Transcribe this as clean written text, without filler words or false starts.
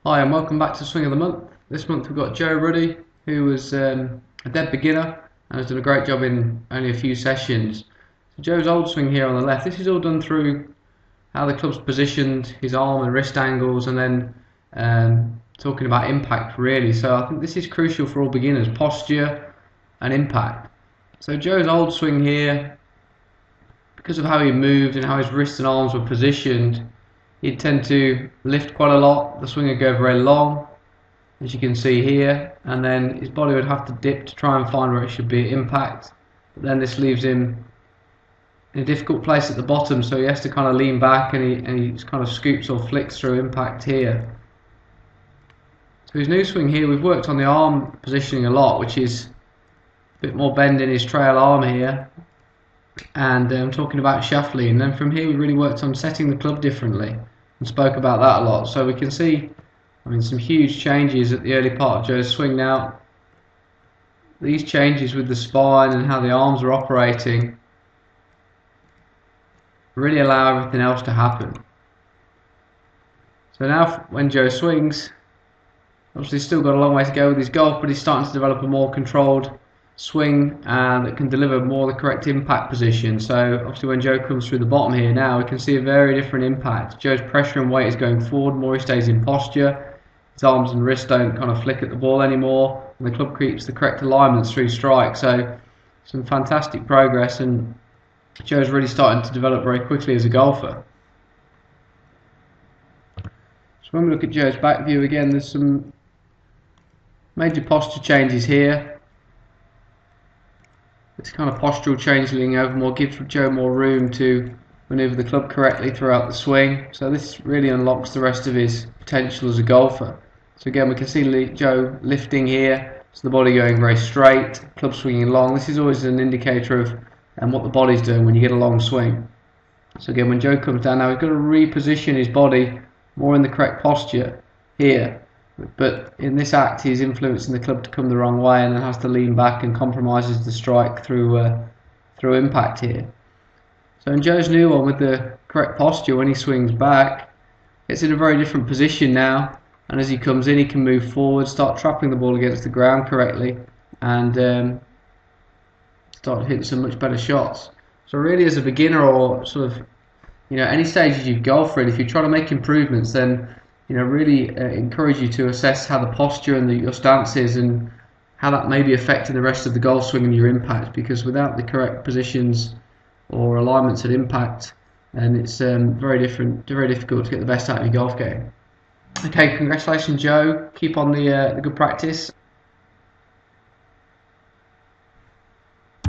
Hi and welcome back to Swing of the Month. This month we've got Ruddy, who was a dead beginner and has done a great job in only a few sessions. So Joe's old swing here on the left. This is all done through how the club's positioned, his arm and wrist angles, and then talking about impact really. So I think this is crucial for all beginners, posture and impact. So Joe's old swing here, because of how he moved and how his wrists and arms were positioned, he'd tend to lift quite a lot. The swing would go very long, as you can see here, and then his body would have to dip to try and find where it should be at impact. But then this leaves him in a difficult place at the bottom, so he has to kind of lean back and he kind of scoops or flicks through impact here. So his new swing here, we've worked on the arm positioning a lot, which is a bit more bend in his trail arm here, and talking about shaft lean. And then from here we really worked on setting the club differently and spoke about that a lot. So we can see, some huge changes at the early part of Joe's swing now. These changes with the spine and how the arms are operating really allow everything else to happen. So now when Joe swings, obviously he's still got a long way to go with his golf, but he's starting to develop a more controlled swing that can deliver more the correct impact position. So obviously when Joe comes through the bottom here now, we can see a very different impact. Joe's pressure and weight is going forward, more he stays in posture. His arms and wrists don't kind of flick at the ball anymore, and the club keeps the correct alignments through strike. So some fantastic progress, and Joe's really starting to develop very quickly as a golfer. So when we look at Joe's back view again, there's some major posture changes here. This kind of postural change leaning over more gives Joe more room to manoeuvre the club correctly throughout the swing. So this really unlocks the rest of his potential as a golfer. So again, we can see Joe lifting here, so the body going very straight, club swinging long. This is always an indicator of what the body's doing when you get a long swing. So again, when Joe comes down now, he's got to reposition his body more in the correct posture here. But in this act, he's influencing the club to come the wrong way, and then has to lean back and compromises the strike through impact here. So in Joe's new one, with the correct posture, when he swings back, it's in a very different position now, and as he comes in, he can move forward, start trapping the ball against the ground correctly, and start hitting some much better shots. So really, as a beginner, or sort of any stages you golf, really, if you try to make improvements, then really encourage you to assess how the posture and your stance is, and how that may be affecting the rest of the golf swing and your impact, because without the correct positions or alignments at impact, and it's very difficult to get the best out of your golf game. Okay, congratulations Joe, keep on the good practice.